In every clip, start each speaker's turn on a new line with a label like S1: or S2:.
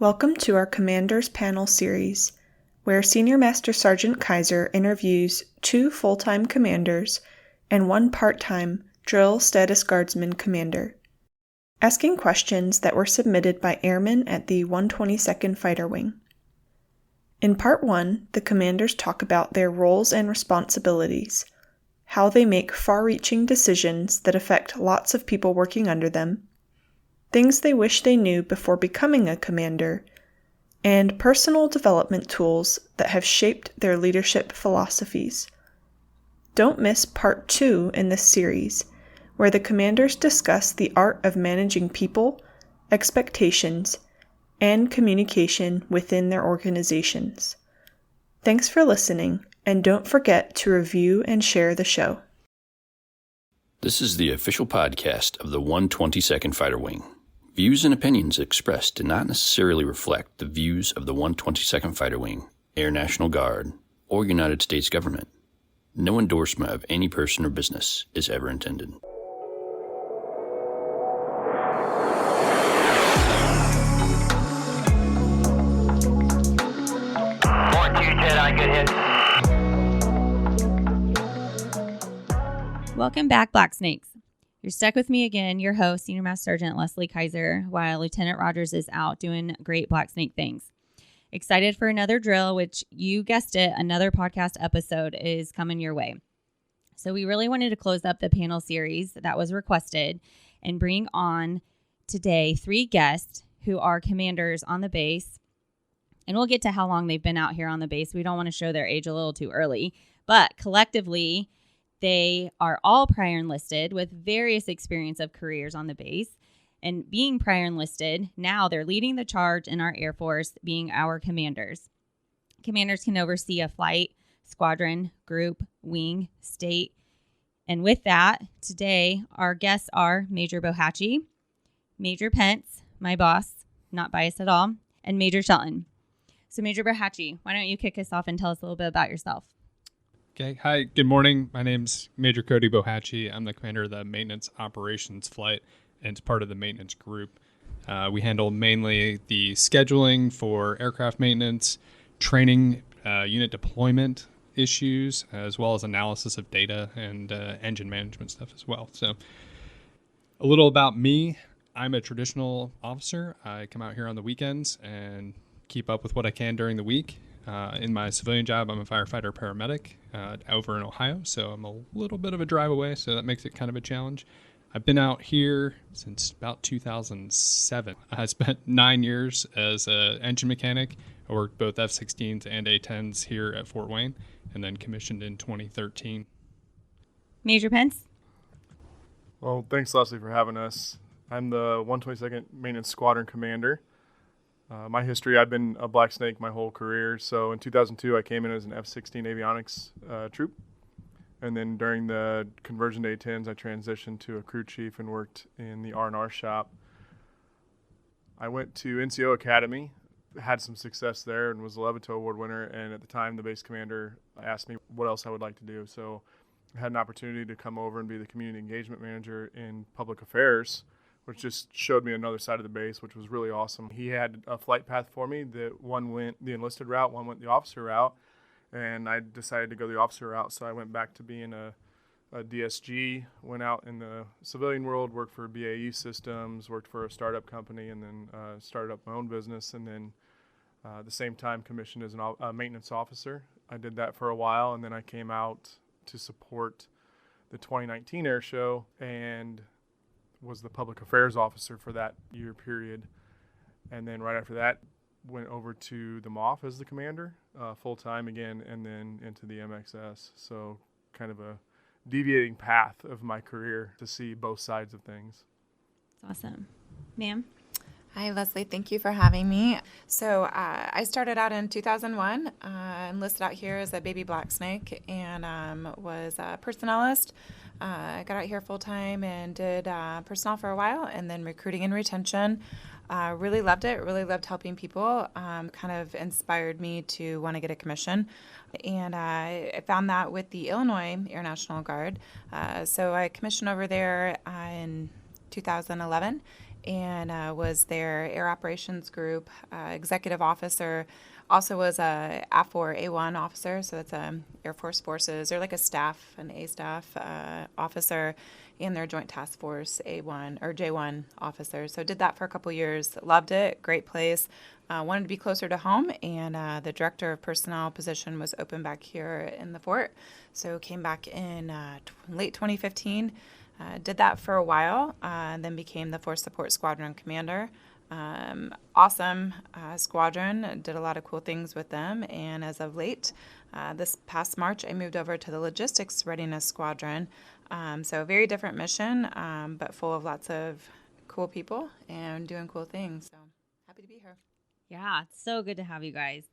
S1: Welcome to our Commanders Panel series, where Senior Master Sergeant Kaiser interviews 2 full-time commanders and 1 part-time drill status guardsman commander, asking questions that were submitted by airmen at the 122nd Fighter Wing. In Part 1, the commanders talk about their roles and responsibilities, how they make far-reaching decisions that affect lots of people working under them, things they wish they knew before becoming a commander, and personal development tools that have shaped their leadership philosophies. Don't miss Part 2 in this series, where the commanders discuss the art of managing people, expectations, and communication within their organizations. Thanks for listening, and don't forget to review and share the show.
S2: This is the official podcast of the 122nd Fighter Wing. Views and opinions expressed do not necessarily reflect the views of the 122nd Fighter Wing, Air National Guard, or United States government. No endorsement of any person or business is ever intended.
S3: 4-2-10, good hit.
S4: Welcome back, Blacksnakes. You're stuck with me again, your host, Senior Master Sergeant Leslie Kaiser, while Lieutenant Rogers is out doing great Blacksnake things. Excited for another drill, which you guessed it, another podcast episode is coming your way. So we really wanted to close up the panel series that was requested and bring on today 3 guests who are commanders on the base. And we'll get to how long they've been out here on the base. We don't want to show their age a little too early, but collectively, they are all prior enlisted with various experience of careers on the base. And being prior enlisted, now they're leading the charge in our Air Force, being our commanders. Commanders can oversee a flight, squadron, group, wing, state. And with that, today our guests are Major Bohatchee, Major Pence, my boss, not biased at all, and Major Shelton. So Major Bohatchee, why don't you kick us off and tell us a little bit about yourself?
S5: Okay. Hi, good morning. My name's Major Cody Bohatchee. I'm the commander of the Maintenance Operations Flight and it's part of the maintenance group. We handle mainly the scheduling for aircraft maintenance, training, unit deployment issues, as well as analysis of data and engine management stuff as well. So a little about me. I'm a traditional officer. I come out here on the weekends and keep up with what I can during the week. In my civilian job, I'm a firefighter paramedic over in Ohio, so I'm a little bit of a drive away, so that makes it kind of a challenge. I've been out here since about 2007. I spent 9 years as an engine mechanic. I worked both F-16s and A-10s here at Fort Wayne, and then commissioned in 2013.
S4: Major Pence?
S6: Well, thanks, Leslie, for having us. I'm the 122nd Maintenance Squadron Commander. My history, I've been a Blacksnake my whole career. So in 2002, I came in as an F-16 avionics troop. And then during the conversion to A-10s, I transitioned to a crew chief and worked in the R&R shop. I went to NCO Academy, had some success there, and was a Levito Award winner. And at the time, the base commander asked me what else I would like to do. So I had an opportunity to come over and be the community engagement manager in public affairs, which just showed me another side of the base, which was really awesome. He had a flight path for me that one went the enlisted route, one went the officer route, and I decided to go the officer route. So I went back to being a DSG, went out in the civilian world, worked for BAE Systems, worked for a startup company, and then started up my own business, and then at the same time commissioned as a maintenance officer. I did that for a while, and then I came out to support the 2019 air show and was the public affairs officer for that year period. And then right after that, went over to the MOF as the commander, full-time again, and then into the MXS. So kind of a deviating path of my career to see both sides of things.
S4: That's awesome. Ma'am?
S7: Hi, Leslie. Thank you for having me. So I started out in 2001, enlisted out here as a baby Blacksnake, and was a personnelist. I got out here full-time and did personnel for a while, and then recruiting and retention. Really loved it. Really loved helping people. Kind of inspired me to want to get a commission. And I found that with the Illinois Air National Guard. So I commissioned over there in 2011. and was their Air Operations Group executive officer. Also was a AFOR A1 officer, so that's Air Force Forces. They're like an A staff officer, and their Joint Task Force A1 or J1 officer. So did that for a couple years. Loved it. Great place. Wanted to be closer to home, and the director of personnel position was open back here in the fort. So came back in late 2015. Did that for a while, and then became the Force Support Squadron Commander. Awesome squadron. Did a lot of cool things with them. And as of late, this past March, I moved over to the Logistics Readiness Squadron. So a very different mission, but full of lots of cool people and doing cool things. So happy to be here.
S4: Yeah, it's so good to have you guys.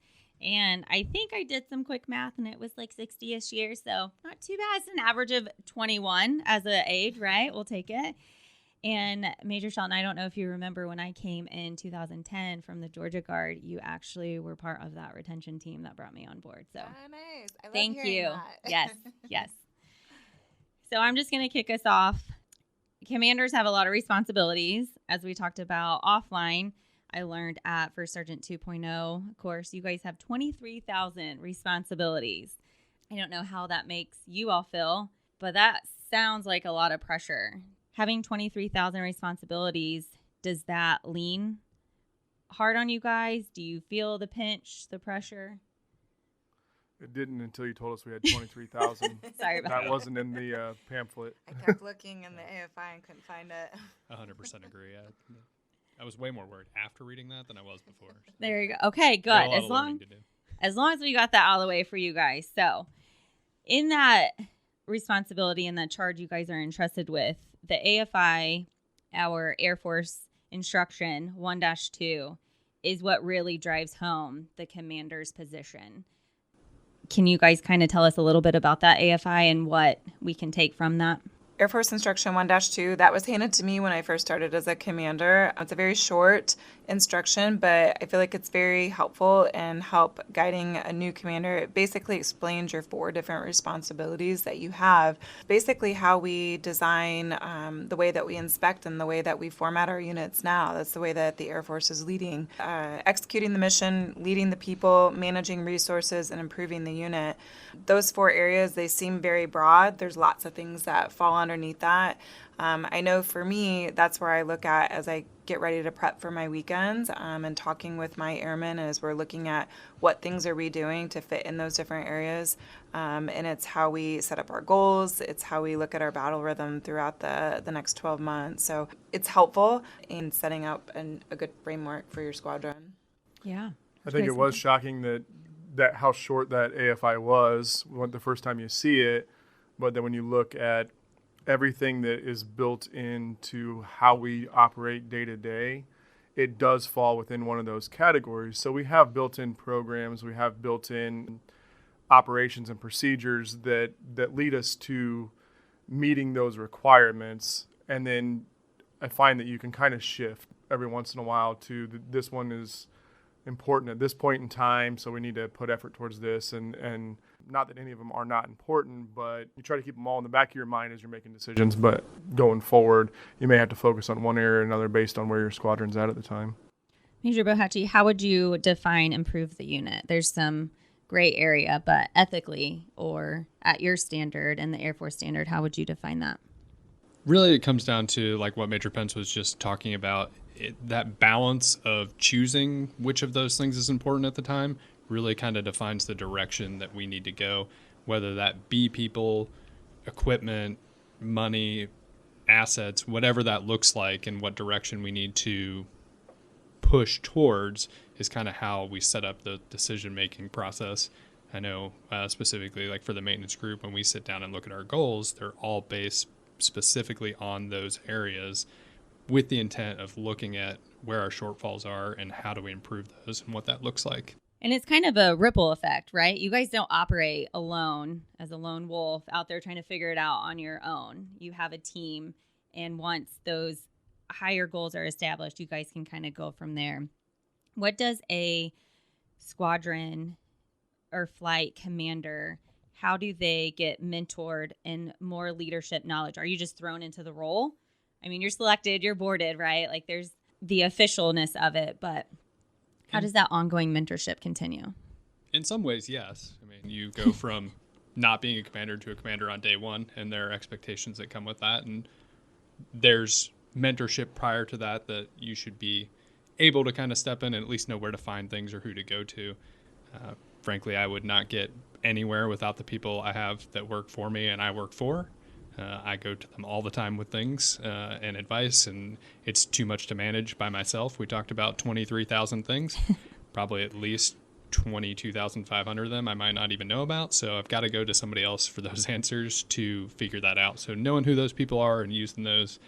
S4: And I think I did some quick math, and it was like 60-ish years. So not too bad. It's an average of 21 as an age, right? We'll take it. And Major Shelton, I don't know if you remember when I came in 2010 from the Georgia Guard, you actually were part of that retention team that brought me on board. So
S7: nice. I love
S4: thank
S7: hearing
S4: you.
S7: that.
S4: Yes, yes. So I'm just going to kick us off. Commanders have a lot of responsibilities. As we talked about offline, I learned at First Sergeant 2.0 course, you guys have 23,000 responsibilities. I don't know how that makes you all feel, but that sounds like a lot of pressure. Having 23,000 responsibilities, does that lean hard on you guys? Do you feel the pinch, the pressure?
S6: It didn't until you told us we had 23,000.
S4: Sorry about
S6: That wasn't in the pamphlet.
S7: I kept looking in the AFI and couldn't find it.
S5: 100% agree. I was way more worried after reading that than I was before. So.
S4: There you go. Okay, good.
S5: A lot of learning to do.
S4: As long as we got that out of the way for you guys. So in that responsibility and that charge you guys are entrusted with, the AFI, our Air Force instruction 1-2, is what really drives home the commander's position. Can you guys kind of tell us a little bit about that AFI and what we can take from that?
S7: Air Force Instruction 1-2, that was handed to me when I first started as a commander. It's a very short instruction, but I feel like it's very helpful in help guiding a new commander. It basically explains your 4 different responsibilities that you have. Basically how we design the way that we inspect and the way that we format our units now. That's the way that the Air Force is leading. Executing the mission, leading the people, managing resources, and improving the unit. Those 4 areas, they seem very broad. There's lots of things that fall underneath that. I know for me, that's where I look at as I get ready to prep for my weekends, and talking with my airmen as we're looking at what things are we doing to fit in those different areas. And it's how we set up our goals. It's how we look at our battle rhythm throughout the next 12 months. So it's helpful in setting up a good framework for your squadron.
S4: Yeah.
S6: I think it was shocking that how short that AFI was the first time you see it, but then when you look at everything that is built into how we operate day to day, it does fall within one of those categories. So we have built-in programs, we have built-in operations and procedures that lead us to meeting those requirements. And then I find that you can kind of shift every once in a while to this one is important at this point in time, so we need to put effort towards this, and not that any of them are not important, but you try to keep them all in the back of your mind as you're making decisions. But going forward, you may have to focus on one area or another based on where your squadron's at the time.
S4: Major Bohatchee, how would you define improve the unit? There's some gray area, but ethically or at your standard and the Air Force standard, how would you define that?
S5: Really, it comes down to like what Major Pence was just talking about. That balance of choosing which of those things is important at the time really kind of defines the direction that we need to go, whether that be people, equipment, money, assets, whatever that looks like, and what direction we need to push towards is kind of how we set up the decision-making process. I know specifically like for the maintenance group, when we sit down and look at our goals, they're all based specifically on those areas with the intent of looking at where our shortfalls are and how do we improve those and what that looks like.
S4: And it's kind of a ripple effect, right? You guys don't operate alone as a lone wolf out there trying to figure it out on your own. You have a team, and once those higher goals are established, you guys can kind of go from there. What does a squadron or flight commander, how do they get mentored and more leadership knowledge? Are you just thrown into the role I mean, you're selected, you're boarded, right? Like there's the officialness of it, but how does that ongoing mentorship continue?
S5: In some ways, yes. I mean, you go from not being a commander to a commander on day one, and there are expectations that come with that. And there's mentorship prior to that you should be able to kind of step in and at least know where to find things or who to go to. Frankly, I would not get anywhere without the people I have that work for me and I work for. I go to them all the time with things and advice, and it's too much to manage by myself. We talked about 23,000 things, probably at least 22,500 of them I might not even know about. So I've got to go to somebody else for those answers to figure that out. So knowing who those people are and using those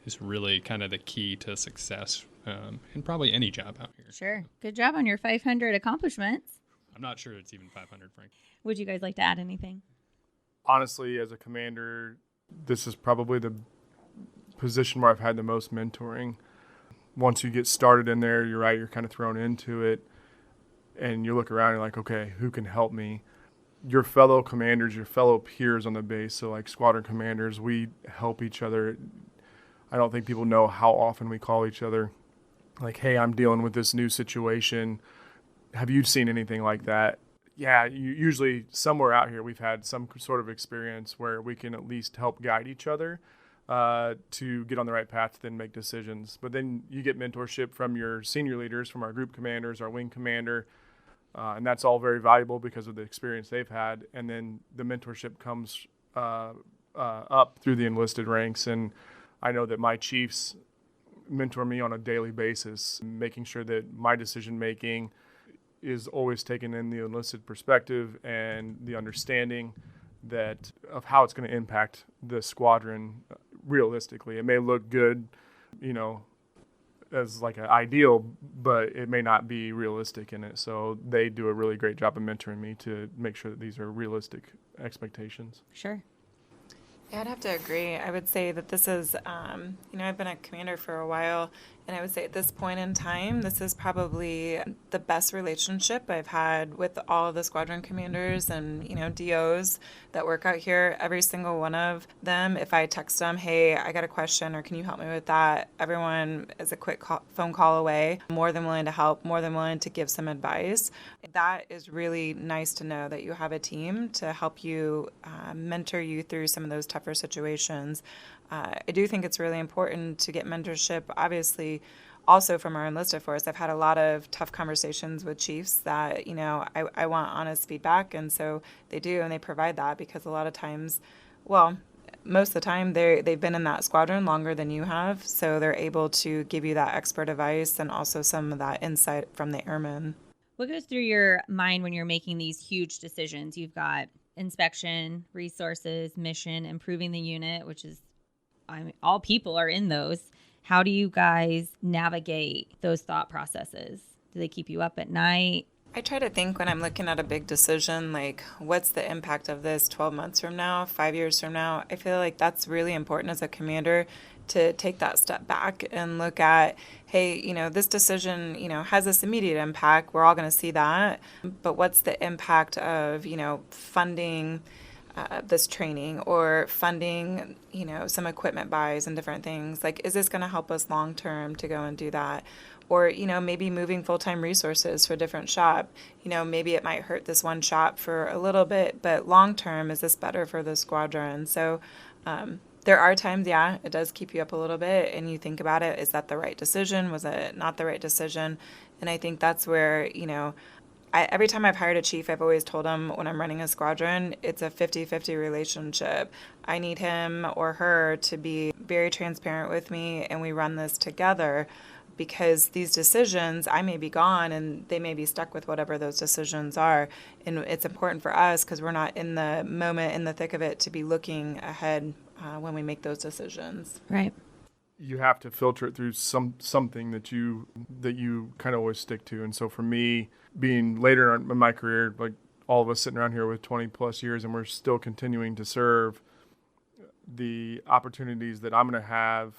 S5: is really kind of the key to success in probably any job out here.
S4: Sure. Good job on your 500 accomplishments.
S5: I'm not sure it's even 500, Frank.
S4: Would you guys like to add anything?
S6: Honestly, as a commander, this is probably the position where I've had the most mentoring. Once you get started in there, you're right, you're kind of thrown into it, and you look around and you're like, okay, who can help me? Your fellow commanders, your fellow peers on the base, so like squadron commanders, we help each other. I don't think people know how often we call each other, like, hey, I'm dealing with this new situation. Have you seen anything like that? Yeah, usually somewhere out here we've had some sort of experience where we can at least help guide each other to get on the right path to then make decisions. But then you get mentorship from your senior leaders, from our group commanders, our wing commander, and that's all very valuable because of the experience they've had. And then the mentorship comes up through the enlisted ranks, and I know that my chiefs mentor me on a daily basis, making sure that my decision making is always taken in the enlisted perspective and the understanding that of how it's going to impact the squadron realistically. It may look good, as like an ideal, but it may not be realistic in it. So they do a really great job of mentoring me to make sure that these are realistic expectations.
S4: Sure.
S7: Yeah, I'd have to agree. I would say that this is, I've been a commander for a while, and I would say at this point in time, this is probably the best relationship I've had with all of the squadron commanders and, DOs that work out here. Every single one of them, if I text them, hey, I got a question, or can you help me with that? Everyone is a quick phone call away, more than willing to help, more than willing to give some advice. That is really nice to know that you have a team to help you mentor you through some of those tougher situations. I do think it's really important to get mentorship, obviously, also from our enlisted force. I've had a lot of tough conversations with chiefs that, I want honest feedback, and so they do, and they provide that because a lot of times, most of the time they've been in that squadron longer than you have, so they're able to give you that expert advice and also some of that insight from the airmen.
S4: What goes through your mind when you're making these huge decisions? You've got inspection, resources, mission, improving the unit, which is, all people are in those. How do you guys navigate those thought processes? Do they keep you up at night?
S7: I try to think when I'm looking at a big decision, like, what's the impact of this 12 months from now, 5 years from now? I feel like that's really important as a commander to take that step back and look at, hey, this decision, has this immediate impact. We're all going to see that. But what's the impact of, funding this training or funding, some equipment buys and different things? Like, is this going to help us long term to go and do that? Or, maybe moving full-time resources for a different shop. Maybe it might hurt this one shop for a little bit, but long term, is this better for the squadron? So there are times, it does keep you up a little bit, and you think about it. Is that the right decision? Was it not the right decision? And I think that's where, every time I've hired a chief, I've always told him when I'm running a squadron, it's a 50-50 relationship. I need him or her to be very transparent with me, and we run this together, because these decisions, I may be gone and they may be stuck with whatever those decisions are. And it's important for us, because we're not in the moment, in the thick of it, to be looking ahead when we make those decisions.
S4: Right.
S6: You have to filter it through something that you kind of always stick to. And so for me, being later in my career, like all of us sitting around here with 20 plus years, and we're still continuing to serve, the opportunities that I'm going to have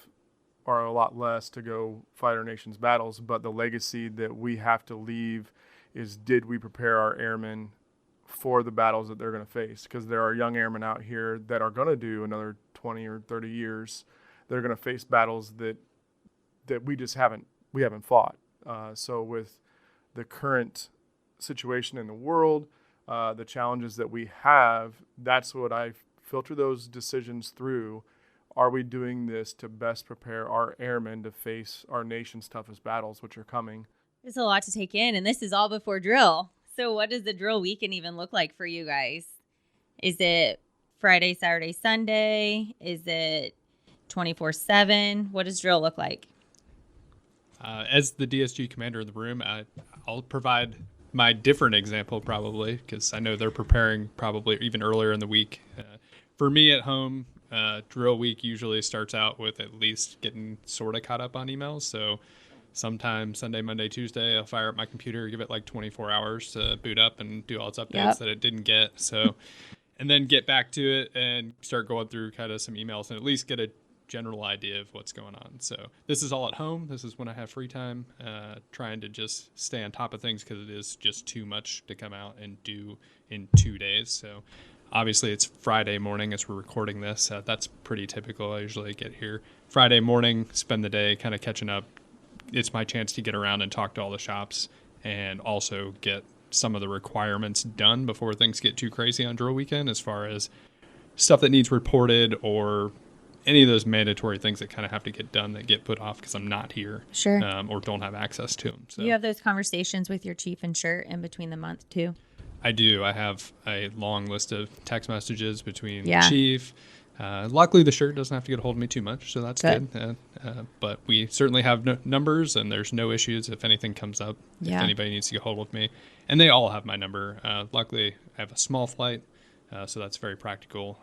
S6: are a lot less to go fight our nation's battles. But the legacy that we have to leave is, did we prepare our airmen for the battles that they're going to face? Because there are young airmen out here that are going to do another 20 or 30 years they're going to face battles that we just haven't fought. So with the current situation in the world, the challenges that we have, that's what I filter those decisions through. Are we doing this to best prepare our airmen to face our nation's toughest battles, which are coming?
S4: There's a lot to take in, and this is all before drill. So what does the drill weekend even look like for you guys? Is it Friday, Saturday, Sunday? Is it 24/7? What does drill look like?
S5: As the DSG commander of the room, I'll provide my different example probably, because I know they're preparing probably even earlier in the week. For me at home, drill week usually starts out with at least getting sort of caught up on emails. So sometime Sunday, Monday, Tuesday, I'll fire up my computer, give it like 24 hours to boot up and do all its updates that it didn't get. So, and then get back to it and start going through kind of some emails and at least get a general idea of what's going on. So this is all at home. This is when I have free time, trying to just stay on top of things because it is just too much to come out and do in 2 days. So obviously it's Friday morning as we're recording this. That's pretty typical. I usually get here Friday morning, spend the day kind of catching up. It's my chance to get around and talk to all the shops and also get some of the requirements done before things get too crazy on drill weekend, as far as stuff that needs reported or any of those mandatory things that kind of have to get done that get put off because I'm not here, or don't have access to them. So
S4: you have those conversations with your chief and shirt in between the month too?
S5: I do. I have a long list of text messages between
S4: Yeah.
S5: the chief. Luckily, the shirt doesn't have to get a hold of me too much, so that's good. But we certainly have numbers, and there's no issues if anything comes up, if anybody needs to get a hold with me. And they all have my number. Luckily, I have a small flight, so that's very practical.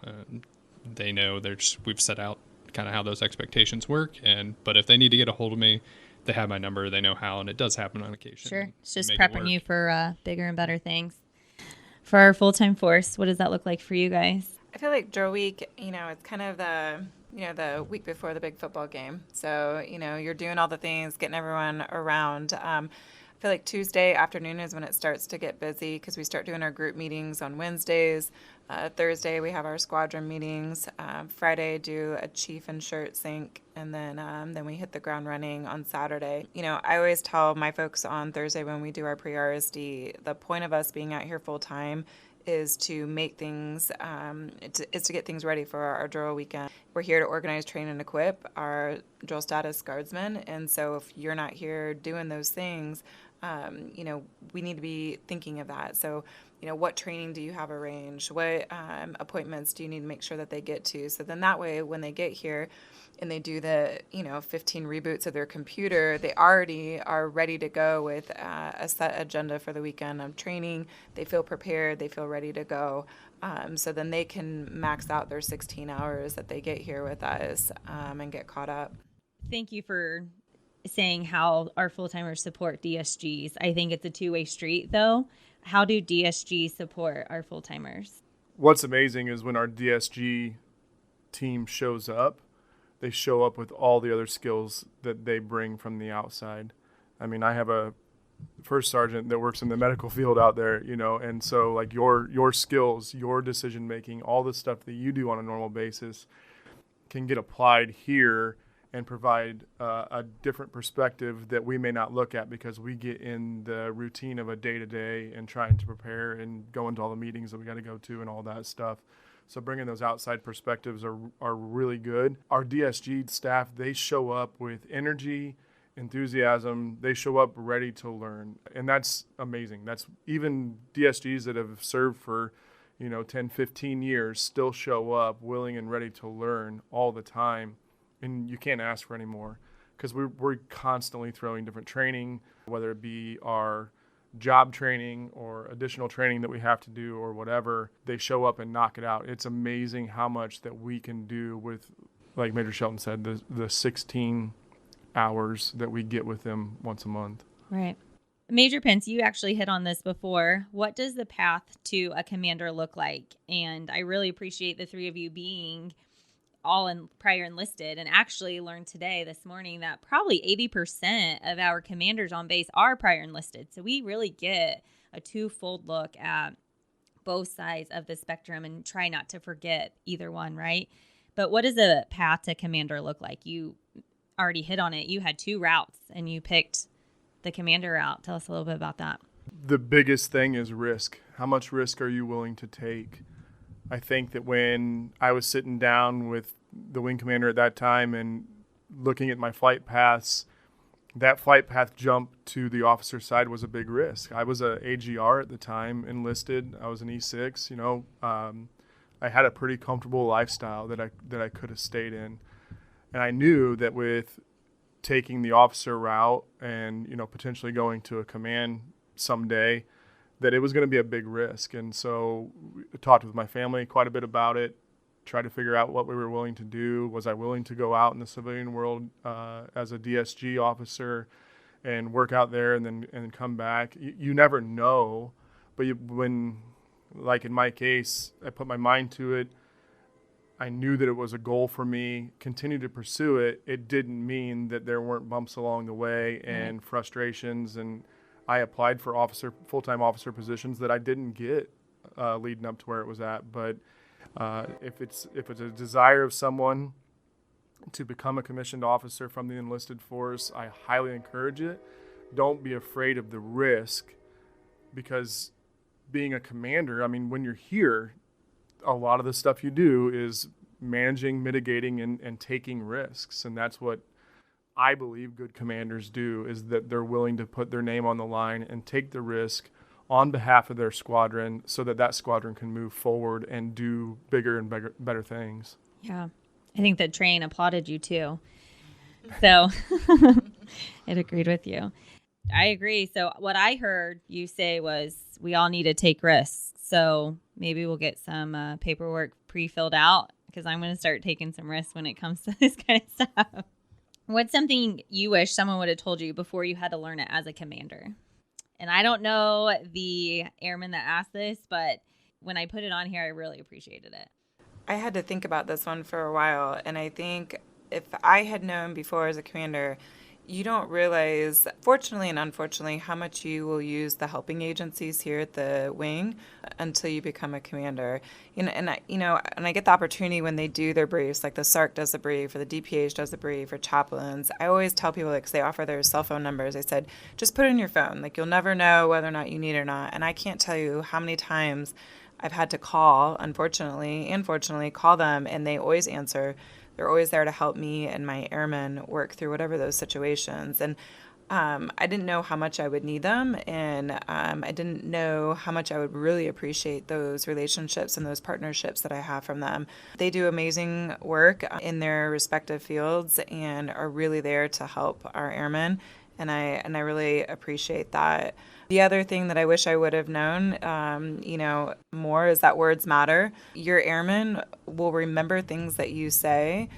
S5: They know we've set out kind of how those expectations work. But if they need to get a hold of me, they have my number. They know how, and it does happen on occasion.
S4: Sure. It's just prepping you for bigger and better things. For our full-time force, what does that look like for you guys?
S7: I feel like drill week, it's kind of the week before the big football game. So, you're doing all the things, getting everyone around. I feel like Tuesday afternoon is when it starts to get busy because we start doing our group meetings on Wednesdays. Thursday, we have our squadron meetings. Friday, do a chief and shirt sync. And then we hit the ground running on Saturday. I always tell my folks on Thursday when we do our pre-RSD, the point of us being out here full time is to make things, is to get things ready for our drill weekend. We're here to organize, train, and equip our drill status guardsmen. And so if you're not here doing those things, we need to be thinking of that. So, what training do you have arranged? What appointments do you need to make sure that they get to? So then that way, when they get here and they do the, 15 reboots of their computer, they already are ready to go with a set agenda for the weekend of training. They feel prepared. They feel ready to go. So then they can max out their 16 hours that they get here with us and get caught up.
S4: Thank you for saying how our full-timers support DSGs. I think it's a two-way street, though. How do DSG support our full-timers?
S6: What's amazing is when our DSG team shows up, they show up with all the other skills that they bring from the outside. I mean, I have a first sergeant that works in the medical field out there, and so like your skills, your decision-making, all the stuff that you do on a normal basis can get applied here and provide a different perspective that we may not look at because we get in the routine of a day-to-day and trying to prepare and go into all the meetings that we got to go to and all that stuff. So bringing those outside perspectives are really good. Our DSG staff, they show up with energy, enthusiasm. They show up ready to learn, and that's amazing. That's even DSGs that have served for 10, 15 years still show up willing and ready to learn all the time. And you can't ask for any more because we're constantly throwing different training, whether it be our job training or additional training that we have to do or whatever. They show up and knock it out. It's amazing how much that we can do with, like Major Shelton said, the 16 hours that we get with them once a month.
S4: Right. Major Pence, you actually hit on this before. What does the path to a commander look like? And I really appreciate the three of you being all prior enlisted, and actually learned this morning that probably 80% of our commanders on base are prior enlisted. So we really get a twofold look at both sides of the spectrum and try not to forget either one, right? But what does a path to commander look like? You already hit on it. You had 2 routes and you picked the commander route. Tell us a little bit about that.
S6: The biggest thing is risk. How much risk are you willing to take? I think that when I was sitting down with the wing commander at that time and looking at my flight paths, that flight path jump to the officer side was a big risk. I was a AGR at the time, enlisted. I was an E6. I had a pretty comfortable lifestyle that I could have stayed in, and I knew that with taking the officer route and potentially going to a command someday, that it was going to be a big risk. And so I talked with my family quite a bit about it, tried to figure out what we were willing to do. Was I willing to go out in the civilian world as a DSG officer and work out there and then come back? You never know, but when, like in my case, I put my mind to it, I knew that it was a goal for me, continued to pursue it. It didn't mean that there weren't bumps along the way and frustrations, and I applied for full-time officer positions that I didn't get leading up to where it was at. But if it's a desire of someone to become a commissioned officer from the enlisted force, I highly encourage it. Don't be afraid of the risk, because being a commander, when you're here, a lot of the stuff you do is managing, mitigating, and taking risks. And that's what I believe good commanders do, is that they're willing to put their name on the line and take the risk on behalf of their squadron so that squadron can move forward and do bigger and better things.
S4: Yeah. I think that Train applauded you too. So it agreed with you. I agree. So what I heard you say was we all need to take risks. So maybe we'll get some paperwork pre-filled out, because I'm going to start taking some risks when it comes to this kind of stuff. What's something you wish someone would have told you before you had to learn it as a commander? And I don't know the airman that asked this, but when I put it on here, I really appreciated it.
S7: I had to think about this one for a while, and I think if I had known before as a commander, you don't realize, fortunately and unfortunately, how much you will use the helping agencies here at the wing until you become a commander. And I get the opportunity when they do their briefs, like the SARC does the brief, or the DPH does the brief, or chaplains. I always tell people, because they offer their cell phone numbers, I said, just put it in your phone. You'll never know whether or not you need it or not. And I can't tell you how many times I've had to call, unfortunately and fortunately, call them, and they always answer. They're always there to help me and my airmen work through whatever those situations. And I didn't know how much I would need them, and I didn't know how much I would really appreciate those relationships and those partnerships that I have from them. They do amazing work in their respective fields and are really there to help our airmen, and I really appreciate that. The other thing that I wish I would have known, more is that words matter. Your airmen will remember things that you say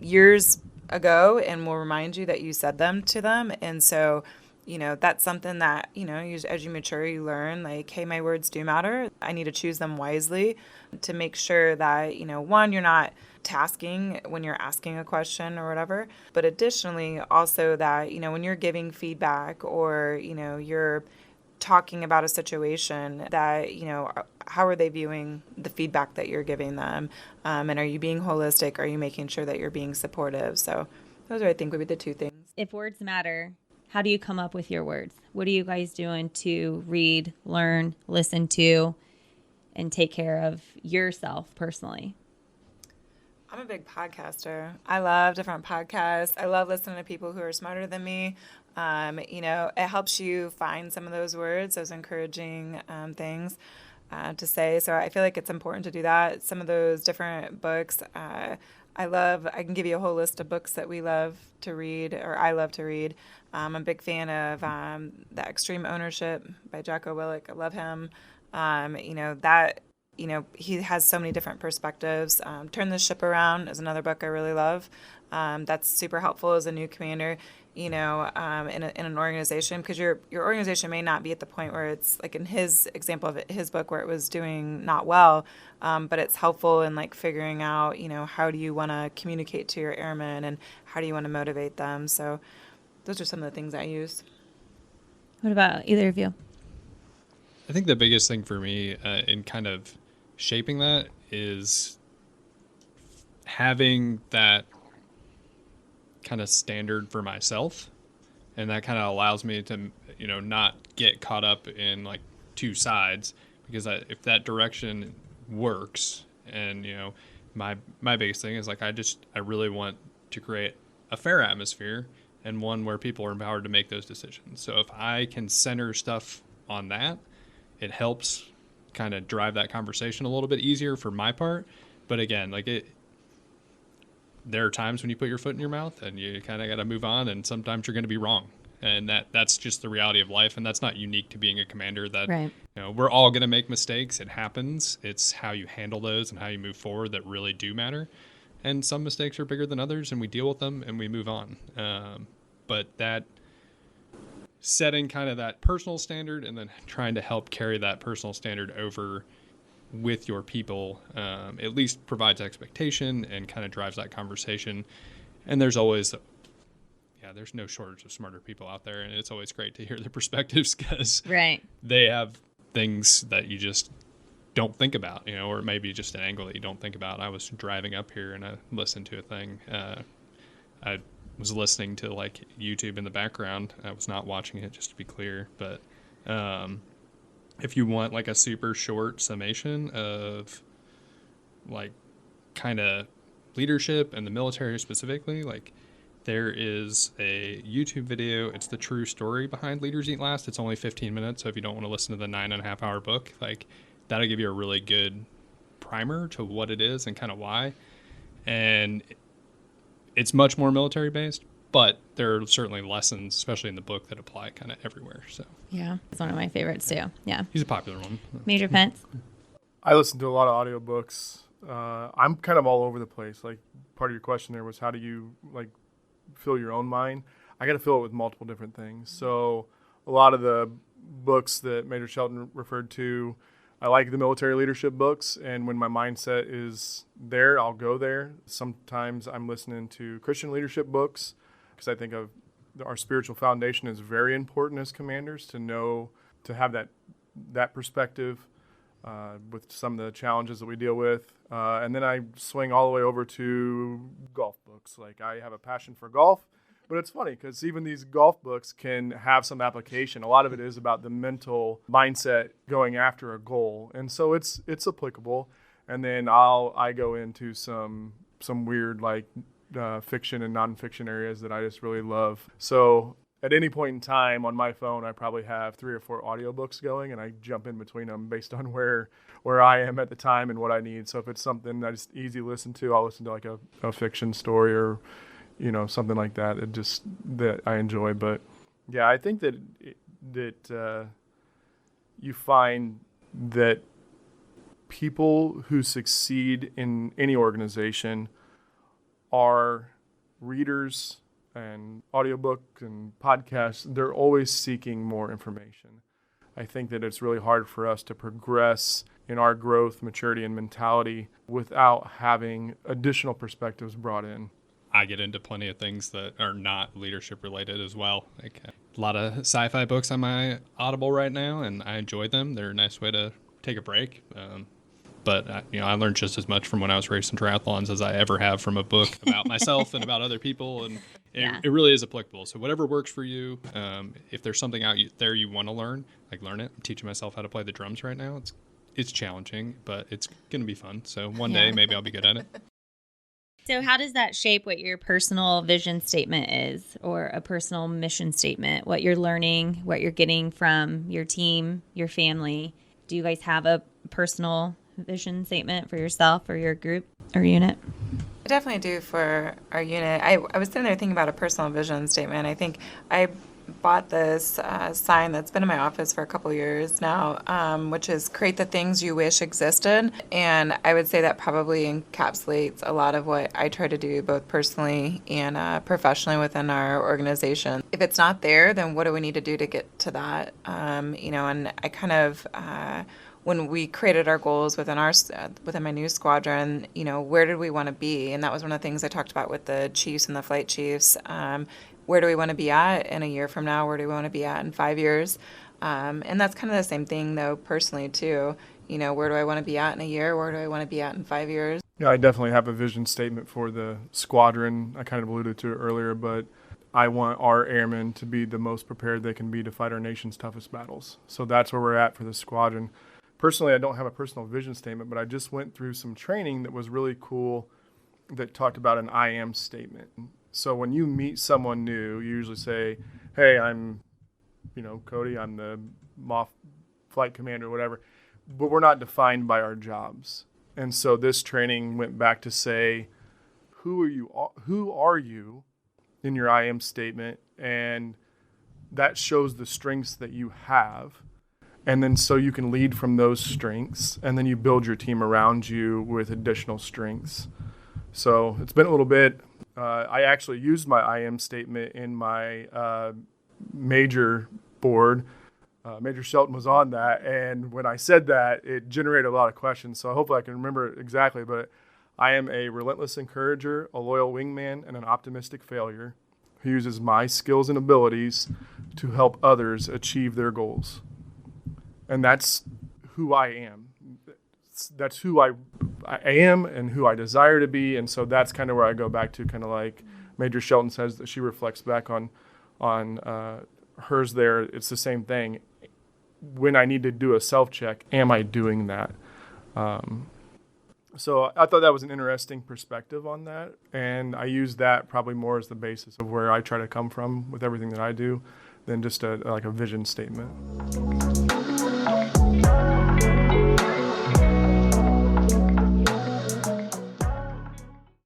S7: years ago and will remind you that you said them to them. And so, that's something that, as you mature, you learn, hey, my words do matter. I need to choose them wisely to make sure that, one, you're not tasking when you're asking a question or whatever, but additionally also that, when you're giving feedback or, you're talking about a situation that, how are they viewing the feedback that you're giving them? And are you being holistic? Are you making sure that you're being supportive? So those are, I think, would be the 2 things.
S4: If words matter, how do you come up with your words? What are you guys doing to read, learn, listen to, and take care of yourself personally?
S7: I'm a big podcaster. I love different podcasts. I love listening to people who are smarter than me. It helps you find some of those words, those encouraging things to say. So I feel like it's important to do that. Some of those different books, I can give you a whole list of books that we love to read, or I love to read. I'm a big fan of The Extreme Ownership by Jocko Willink. I love him. He has so many different perspectives. Turn the Ship Around is another book I really love. That's super helpful as a new commander, in an organization, because your organization may not be at the point where it's like in his example of his book where it was doing not well, but it's helpful in figuring out, how do you want to communicate to your airmen and how do you want to motivate them. So those are some of the things I use.
S4: What about either of you?
S5: I think the biggest thing for me in kind of shaping that is having that kind of standard for myself, and that kind of allows me to, not get caught up in like two sides, because if that direction works, and my biggest thing is like I really want to create a fair atmosphere and one where people are empowered to make those decisions. So if I can center stuff on that, it helps kind of drive that conversation a little bit easier for my part. But again, there are times when you put your foot in your mouth and you kind of got to move on, and sometimes you're going to be wrong. And that's just the reality of life. And that's not unique to being a commander. That,
S4: right.
S5: We're all going to make mistakes. It happens. It's how you handle those and how you move forward that really do matter. And some mistakes are bigger than others, and we deal with them and we move on. But that setting kind of that personal standard and then trying to help carry that personal standard over with your people, at least provides expectation and kind of drives that conversation. And there's always, there's no shortage of smarter people out there, and it's always great to hear their perspectives, because
S4: right.
S5: they have things that you just don't think about, or maybe just an angle that you don't think about. I was driving up here and I listened to a thing. I was listening to like YouTube in the background. I was not watching it, just to be clear. But if you want like a super short summation of like kind of leadership and the military specifically, like there is a YouTube video. It's the true story behind Leaders Eat Last. It's only 15 minutes. So if you don't want to listen to the 9.5 hour book, like that'll give you a really good primer to what it is and kind of why. And it's much more military based, but there are certainly lessons, especially in the book, that apply kind of everywhere. So
S4: yeah, it's one of my favorites too. Yeah.
S5: He's a popular one.
S4: Major Pence.
S6: I listen to a lot of audiobooks. I'm kind of all over the place. Like, part of your question there was, how do you like fill your own mind? I got to fill it with multiple different things. So a lot of the books that Major Shelton referred to, I like the military leadership books, and when my mindset is there, I'll go there. Sometimes I'm listening to Christian leadership books, because I think our spiritual foundation is very important as commanders, to have that perspective with some of the challenges that we deal with. And then I swing all the way over to golf books. Like, I have a passion for golf, but it's funny because even these golf books can have some application. A lot of it is about the mental mindset going after a goal. And so it's applicable. And then I go into some weird like fiction and nonfiction areas that I just really love. So at any point in time on my phone, I probably have 3 or 4 audiobooks going, and I jump in between them based on where I am at the time and what I need. So if it's something that's easy to listen to, I'll listen to like a fiction story or, something like that. That I enjoy. But yeah, I think that you find that people who succeed in any organization are readers and audiobook and podcasts. They're always seeking more information. I think that it's really hard for us to progress in our growth, maturity, and mentality without having additional perspectives brought in.
S5: I get into plenty of things that are not leadership related as well. Like a lot of sci-fi books on my Audible right now, and I enjoy them. They're a nice way to take a break. But I learned just as much from when I was racing triathlons as I ever have from a book about myself and about other people. And it really is applicable. So whatever works for you, if there's something out there you want to learn, like learn it. I'm teaching myself how to play the drums right now. It's challenging, but it's going to be fun. So one day maybe I'll be good at it.
S4: So how does that shape what your personal vision statement is, or a personal mission statement, what you're learning, what you're getting from your team, your family? Do you guys have a personal vision statement for yourself or your group or unit?
S7: I definitely do for our unit. I was sitting there thinking about a personal vision statement. I think I bought this sign that's been in my office for a couple years now, which is create the things you wish existed. And I would say that probably encapsulates a lot of what I try to do both personally and professionally within our organization. If it's not there, then what do we need to do to get to that? And I kind of when we created our goals within my new squadron, where did we want to be? And that was one of the things I talked about with the chiefs and the flight chiefs. Where do we want to be at in a year from now? Where do we want to be at in 5 years? And that's kind of the same thing, though, personally, too. Where do I want to be at in a year? Where do I want to be at in 5 years?
S6: Yeah, I definitely have a vision statement for the squadron. I kind of alluded to it earlier, but I want our airmen to be the most prepared they can be to fight our nation's toughest battles. So that's where we're at for the squadron. Personally, I don't have a personal vision statement, but I just went through some training that was really cool that talked about an I am statement. So when you meet someone new, you usually say, hey, I'm, Cody, I'm the MOF flight commander, whatever. But we're not defined by our jobs. And so this training went back to say, who are you in your I am statement? And that shows the strengths that you have. And then so you can lead from those strengths, and then you build your team around you with additional strengths. So it's been a little bit. I actually used my I am statement in my major board. Major Shelton was on that, and when I said that, it generated a lot of questions. So hopefully I can remember it exactly, but I am a relentless encourager, a loyal wingman, and an optimistic failure who uses my skills and abilities to help others achieve their goals. And that's who I am. That's who I am and who I desire to be. And so that's kind of where I go back to, kind of like Major Shelton says that she reflects back on hers there. It's the same thing. When I need to do a self-check, am I doing that? So I thought that was an interesting perspective on that. And I use that probably more as the basis of where I try to come from with everything that I do than just like a vision statement.